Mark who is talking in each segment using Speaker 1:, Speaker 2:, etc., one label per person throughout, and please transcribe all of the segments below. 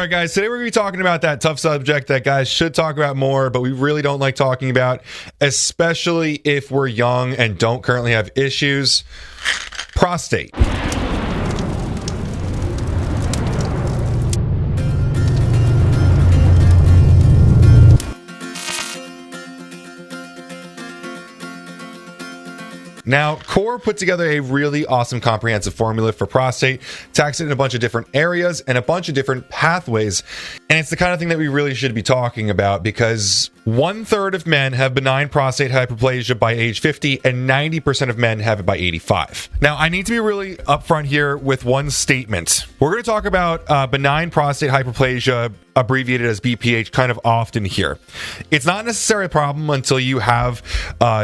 Speaker 1: right, guys, today we're going to be talking about that tough subject that guys should talk about more, but we really don't like talking about, especially if we're young and don't currently have issues. Prostate. Now, Core put together a really awesome comprehensive formula for prostate, attacks it in a bunch of different areas and a bunch of different pathways. And it's the kind of thing that we really should be talking about because 1/3 of men have benign prostate hyperplasia by age 50 and 90% of men have it by 85. Now, I need to be really upfront here with one statement. We're going to talk about benign prostate hyperplasia, abbreviated as BPH, kind of often here. It's not necessarily a problem until you have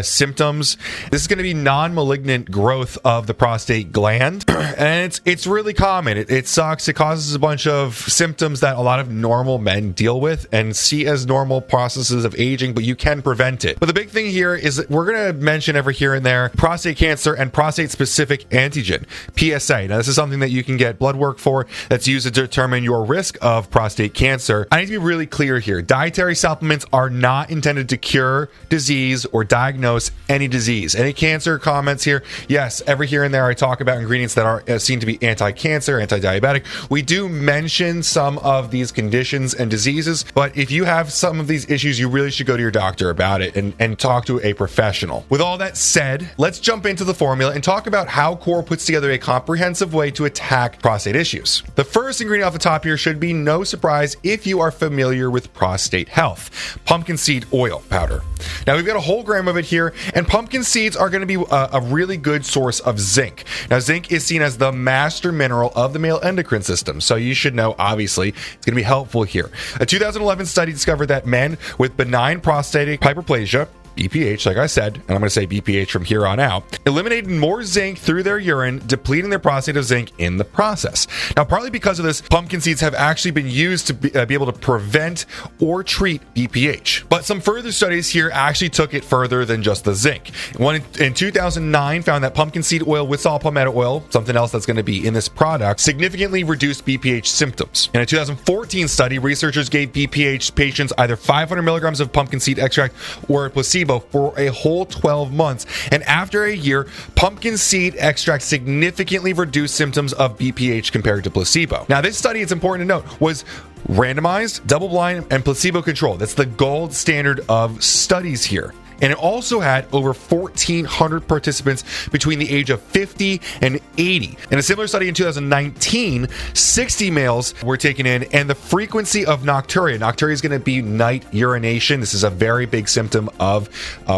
Speaker 1: symptoms. This is going to be non-malignant growth of the prostate gland, and it's really common. It sucks. It causes a bunch of symptoms that a lot of normal men deal with and see as normal processes of aging, but you can prevent it. But the big thing here is that we're going to mention every here and there prostate cancer and prostate-specific antigen, PSA. Now, this is something that you can get blood work for that's used to determine your risk of prostate cancer. I need to be really clear here. Dietary supplements are not intended to cure disease or diagnose any disease. Any cancer comments here? Yes, every here and there I talk about ingredients that are seen to be anti-cancer, anti-diabetic. We do mention some of these conditions and diseases, but if you have some of these issues, you really should go to your doctor about it and talk to a professional. With all that said, let's jump into the formula and talk about how Core puts together a comprehensive way to attack prostate issues. The first ingredient off the top here should be no surprise if you are familiar with prostate health: pumpkin seed oil powder. Now, we've got a whole gram of it here, and pumpkin seeds are going to be a really good source of zinc. Now, zinc is seen as the master mineral of the male endocrine system, so you should know, obviously, it's going to be helpful here. A 2011 study discovered that men with benign prostatic hyperplasia, BPH, like I said, and I'm going to say BPH from here on out, eliminated more zinc through their urine, depleting their prostate of zinc in the process. Now, partly because of this, pumpkin seeds have actually been used to be able to prevent or treat BPH. But some further studies here actually took it further than just the zinc. One in 2009 found that pumpkin seed oil with saw palmetto oil, something else that's going to be in this product, significantly reduced BPH symptoms. In a 2014 study, researchers gave BPH patients either 500 milligrams of pumpkin seed extract or a placebo for a whole 12 months. And after a year, pumpkin seed extract significantly reduced symptoms of BPH compared to placebo. Now, this study, it's important to note, was randomized, double-blind, and placebo-controlled. That's the gold standard of studies here. And it also had over 1,400 participants between the age of 50 and 80. In a similar study in 2019, 60 males were taken in, and the frequency of nocturia is going to be night urination. This is a very big symptom of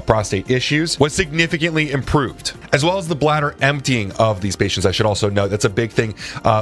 Speaker 1: prostate issues, was significantly improved, as well as the bladder emptying of these patients. I should also note that's a big thing.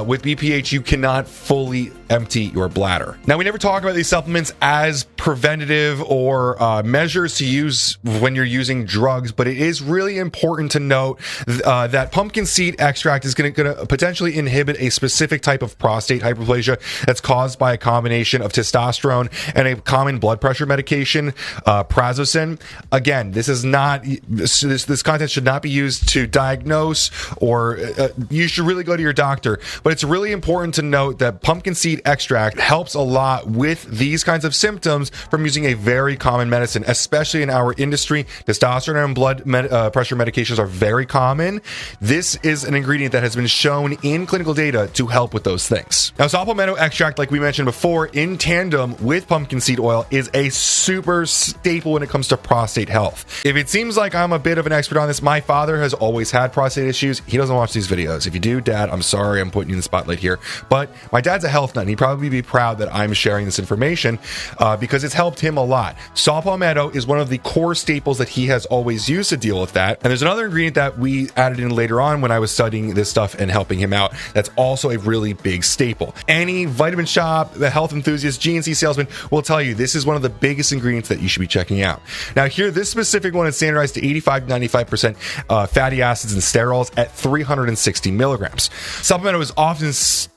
Speaker 1: With BPH, you cannot fully empty your bladder. Now, we never talk about these supplements as preventative or measures to use when you're using drugs, but it is really important to note that pumpkin seed extract is going to potentially inhibit a specific type of prostate hyperplasia that's caused by a combination of testosterone and a common blood pressure medication, prazosin. Again, this is not this content should not be used to diagnose, or you should really go to your doctor. But it's really important to note that pumpkin seed extract helps a lot with these kinds of symptoms from using a very common medicine, especially in our industry. Testosterone and blood pressure medications are very common. This is an ingredient that has been shown in clinical data to help with those things. Now, saw palmetto extract, like we mentioned before, in tandem with pumpkin seed oil, is a super staple when it comes to prostate health. If it seems like I'm a bit of an expert on this, my father has always had prostate issues. He doesn't watch these videos. If you do, Dad, I'm sorry I'm putting you in the spotlight here. But my dad's a health nut, and he'd probably be proud that I'm sharing this information because it's helped him a lot. Saw palmetto is one of the core staples that he has always used to deal with that. And there's another ingredient that we added in later on when I was studying this stuff and helping him out that's also a really big staple. Any vitamin shop, the health enthusiast, GNC salesman will tell you this is one of the biggest ingredients that you should be checking out. Now, here, this specific one is standardized to 85 to 95% fatty acids and sterols at 360 milligrams. Supplemental is often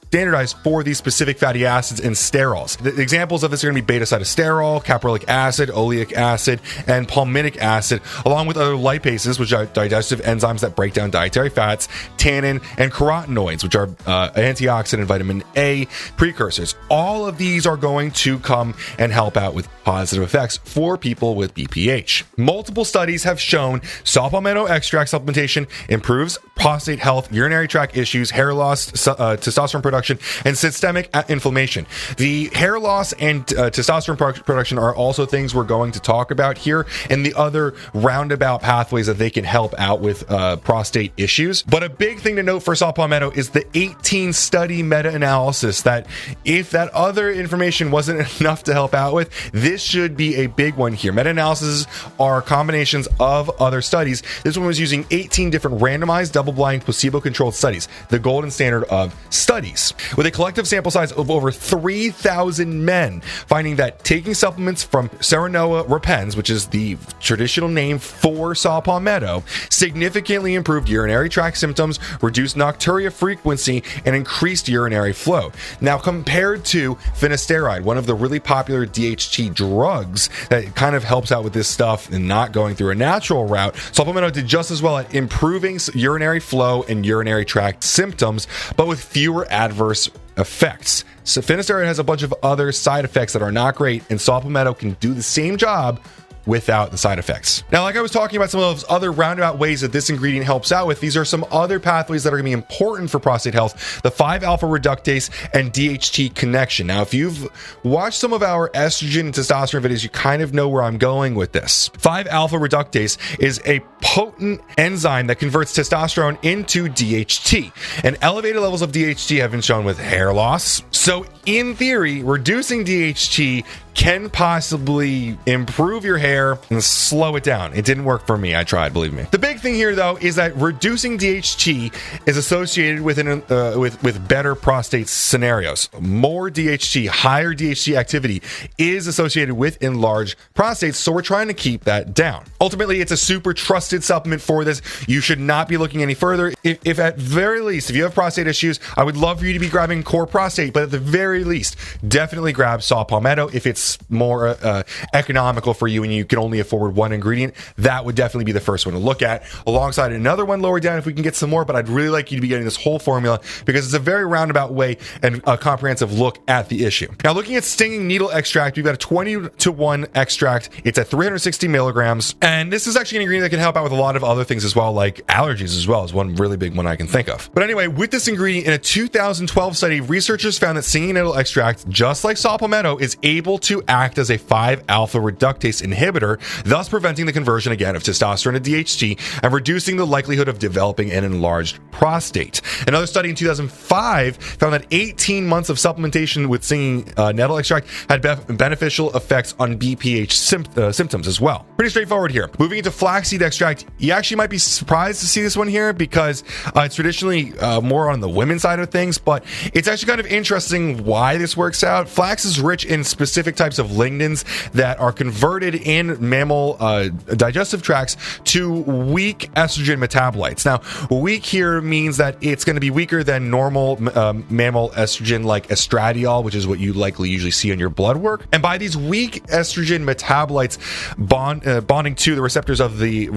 Speaker 1: standardized for these specific fatty acids and sterols. The examples of this are going to be beta-sitosterol, caprylic acid, oleic acid, and palmitic acid, along with other lipases, which are digestive enzymes that break down dietary fats, tannin, and carotenoids, which are antioxidant vitamin A precursors. All of these are going to come and help out with positive effects for people with BPH. Multiple studies have shown saw palmetto extract supplementation improves prostate health, urinary tract issues, hair loss, testosterone production, and systemic inflammation. The hair loss and testosterone production are also things we're going to talk about here, and the other roundabout pathways that they can help out with prostate issues. But a big thing to note for saw palmetto is the 18 study meta-analysis, that if that other information wasn't enough to help out with, this should be a big one here. Meta-analyses are combinations of other studies. This one was using 18 different randomized, double-blind, placebo-controlled studies, the golden standard of studies, with a collective sample size of over 3,000 men, finding that taking supplements from Serenoa repens, which is the traditional name for saw palmetto, significantly improved urinary tract symptoms, reduced nocturia frequency, and increased urinary flow. Now, compared to finasteride, one of the really popular DHT drugs that kind of helps out with this stuff and not going through a natural route, saw palmetto did just as well at improving urinary flow and urinary tract symptoms, but with fewer adverse effects. So finasteride has a bunch of other side effects that are not great, and saw palmetto can do the same job without the side effects. Now, like I was talking about some of those other roundabout ways that this ingredient helps out with, these are some other pathways that are going to be important for prostate health: the 5-alpha reductase and DHT connection. Now, if you've watched some of our estrogen and testosterone videos, you kind of know where I'm going with this. 5-alpha reductase is a potent enzyme that converts testosterone into DHT, and elevated levels of DHT have been shown with hair loss. So in theory, reducing DHT can possibly improve your hair and slow it down. It didn't work for me. I tried, believe me. The big thing here, though, is that reducing DHT is associated with better prostate scenarios. More DHT, higher DHT activity is associated with enlarged prostates, so we're trying to keep that down. Ultimately, it's a super trusted supplement for this. You should not be looking any further. If at very least, if you have prostate issues, I would love for you to be grabbing core prostate, but at the very least, definitely grab saw palmetto. If it's more economical for you and you can only afford one ingredient, that would definitely be the first one to look at, alongside another one lower down if we can get some more. But I'd really like you to be getting this whole formula because it's a very roundabout way and a comprehensive look at the issue. Now, looking at stinging needle extract, we've got a 20-to-1 extract. It's at 360 milligrams, and this is actually an ingredient that can help out with a lot of other things as well, like allergies as well, is one really big one I can think of. But anyway, with this ingredient, in a 2012 study, researchers found that stinging needle extract, just like saw palmetto, is able to act as a 5-alpha reductase inhibitor, thus preventing the conversion again of testosterone to DHT and reducing the likelihood of developing an enlarged prostate. Another study in 2005 found that 18 months of supplementation with stinging nettle extract had beneficial effects on BPH symptoms as well. Pretty straightforward here. Moving into flaxseed extract, you actually might be surprised to see this one here because it's traditionally more on the women's side of things, but it's actually kind of interesting why this works out. Flax is rich in specific types of lignans that are converted in mammal digestive tracts to weak estrogen metabolites. Now, weak here means that it's going to be weaker than normal mammal estrogen, like estradiol, which is what you likely usually see on your blood work. And by these weak estrogen metabolites bonding to the receptors of the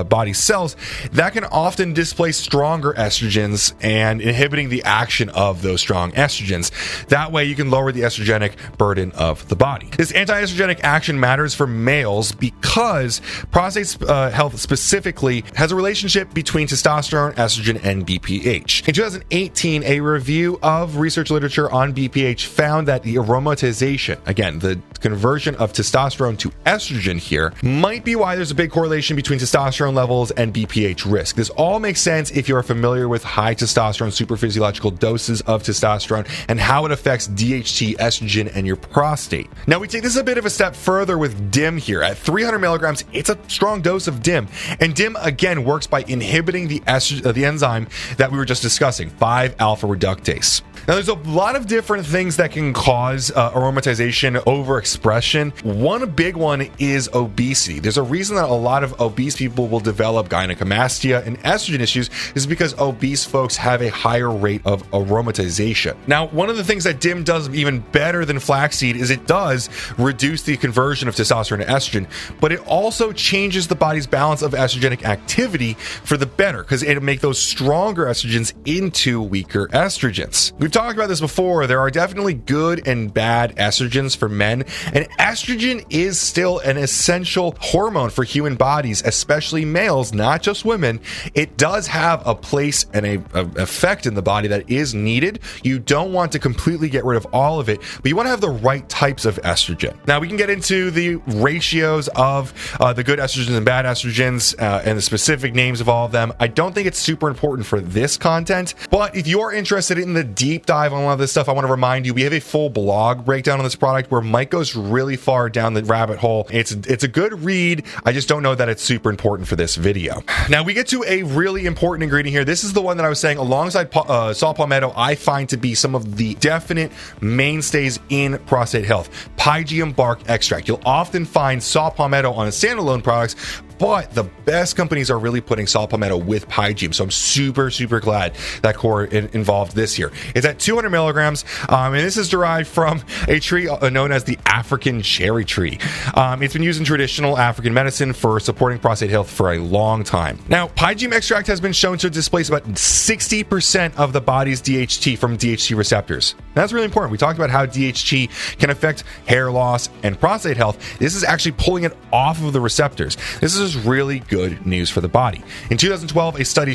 Speaker 1: body cells, that can often displace stronger estrogens and inhibiting the action of those strong estrogens. That way, you can lower the estrogenic burden of the body. This anti-estrogenic action matters for males because prostate health specifically has a relationship between testosterone, estrogen, and BPH. In 2018, a review of research literature on BPH found that the aromatization, again, the conversion of testosterone to estrogen here, might be why there's a big correlation between testosterone levels and BPH risk. This all makes sense if you're familiar with high testosterone supraphysiological doses of testosterone and how it affects DHT, estrogen, and your prostate. Now, we take this a bit of a step further with DIM here. At 300 milligrams, it's a strong dose of DIM. And DIM, again, works by inhibiting the enzyme that we were just discussing, 5-alpha reductase. Now, there's a lot of different things that can cause aromatization overexpression. One big one is obesity. There's a reason that a lot of obese people will develop gynecomastia and estrogen issues is because obese folks have a higher rate of aromatization. Now, one of the things that DIM does even better than flaxseed is it does reduce the conversion of testosterone to estrogen, but it also changes the body's balance of estrogenic activity for the better because it'll make those stronger estrogens into weaker estrogens. We've talked about this before. There are definitely good and bad estrogens for men, and estrogen is still an essential hormone for human bodies, especially males, not just women. It does have a place and a effect in the body that is needed. You don't want to completely get rid of all of it, but you want to have the right types of estrogen. Now, we can get into the ratios of the good estrogens and bad estrogens and the specific names of all of them. I don't think it's super important for this content, but if you're interested in the deep dive on a lot of this stuff, I want to remind you, we have a full blog breakdown on this product where Mike goes really far down the rabbit hole. It's a good read. I just don't know that it's super important for this video. Now, we get to a really important ingredient here. This is the one that I was saying alongside saw palmetto, I find to be some of the definite mainstays in prostate health. Pygm bark extract. You'll often find saw palmetto on a standalone products, but the best companies are really putting saw palmetto with Pygm. So I'm super glad that Core involved this here. It's at 200 milligrams, and this is derived from a tree known as the African cherry tree. It's been used in traditional African medicine for supporting prostate health for a long time. Now, Pygm extract has been shown to displace about 60% of the body's DHT from DHT receptors. That's really important. We talked about how DHT can affect hair loss and prostate health. This is actually pulling it off of the receptors. This is really good news for the body. In 2012, a study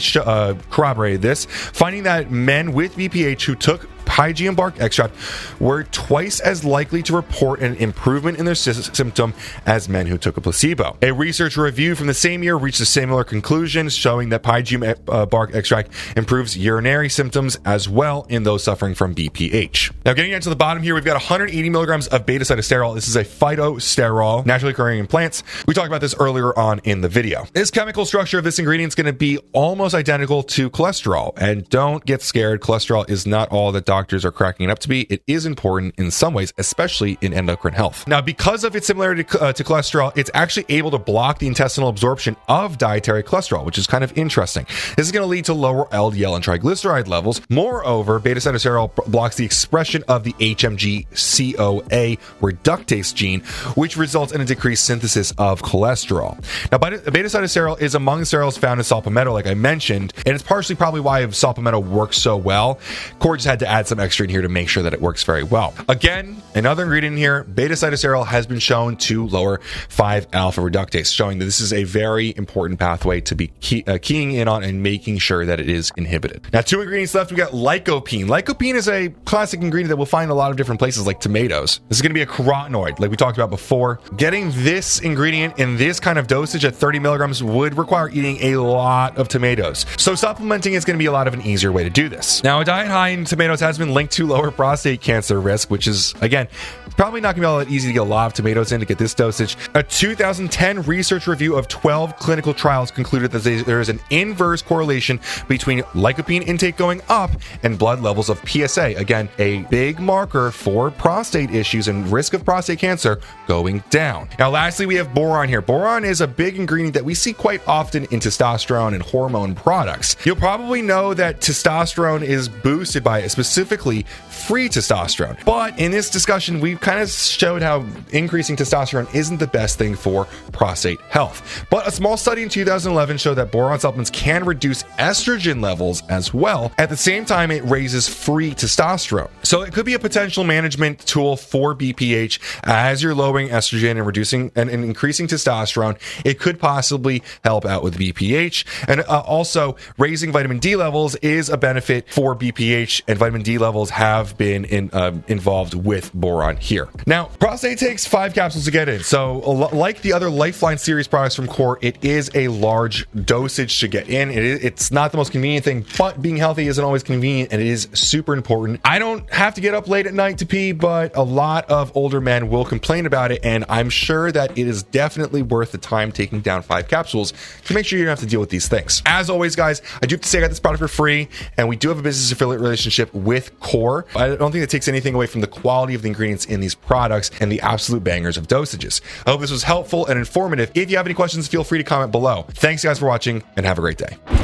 Speaker 1: corroborated this, finding that men with BPH who took Pygm bark extract were twice as likely to report an improvement in their symptom as men who took a placebo. A research review from the same year reached a similar conclusion, showing that Pygm bark extract improves urinary symptoms as well in those suffering from BPH. Now, getting into the bottom here, we've got 180 milligrams of beta-sitosterol. This is a phytosterol, naturally occurring in plants. We talked about this earlier on in the video. This chemical structure of this ingredient is going to be almost identical to cholesterol, and don't get scared. Cholesterol is not all that doctors are cracking it up to be. It is important in some ways, especially in endocrine health. Now, because of its similarity to cholesterol, it's actually able to block the intestinal absorption of dietary cholesterol, which is kind of interesting. This is going to lead to lower LDL and triglyceride levels. Moreover, beta-sitosterol blocks the expression of the HMG-CoA reductase gene, which results in a decreased synthesis of cholesterol. Now, beta-sitosterol is among the sterols found in saw palmetto, like I mentioned, and it's partially probably why saw palmetto works so well. Core just had to add some extra in here to make sure that it works very well. Again, another ingredient in here, beta-sitosterol has been shown to lower 5-alpha reductase, showing that this is a very important pathway to be keying in on and making sure that it is inhibited. Now, 2 ingredients left. We got lycopene. Lycopene is a classic ingredient that we'll find in a lot of different places like tomatoes. This is going to be a carotenoid, like we talked about before. Getting this ingredient in this kind of dosage at 30 milligrams would require eating a lot of tomatoes. So supplementing is going to be a lot of an easier way to do this. Now, a diet high in tomatoes has been linked to lower prostate cancer risk, which is, again, probably not going to be all that easy to get a lot of tomatoes in to get this dosage. A 2010 research review of 12 clinical trials concluded that there is an inverse correlation between lycopene intake going up and blood levels of PSA. Again, a big marker for prostate issues and risk of prostate cancer going down. Now, lastly, we have boron here. Boron is a big ingredient that we see quite often in testosterone and hormone products. You'll probably know that testosterone is boosted by it, specifically free testosterone. But in this discussion, we've kind of showed how increasing testosterone isn't the best thing for prostate health. But a small study in 2011 showed that boron supplements can reduce estrogen levels as well. At the same time, it raises free testosterone. So it could be a potential management tool for BPH as you're lowering estrogen and reducing and increasing testosterone. It could possibly help out with BPH. And also, raising vitamin D levels is a benefit for BPH, and vitamin D levels have been involved with boron here. Now, prostate takes 5 capsules to get in. So like the other Lifeline series products from Core, it is a large dosage to get in. It's not the most convenient thing, but being healthy isn't always convenient, and it is super important. I don't have to get up late at night to pee, but a lot of older men will complain about it, and I'm sure that it is definitely worth the time taking down 5 capsules to make sure you don't have to deal with these things. As always, guys, I do have to say I got this product for free, and we do have a business affiliate relationship with with core. I don't think it takes anything away from the quality of the ingredients in these products and the absolute bangers of dosages. I hope this was helpful and informative. If you have any questions, feel free to comment below. Thanks guys for watching and have a great day.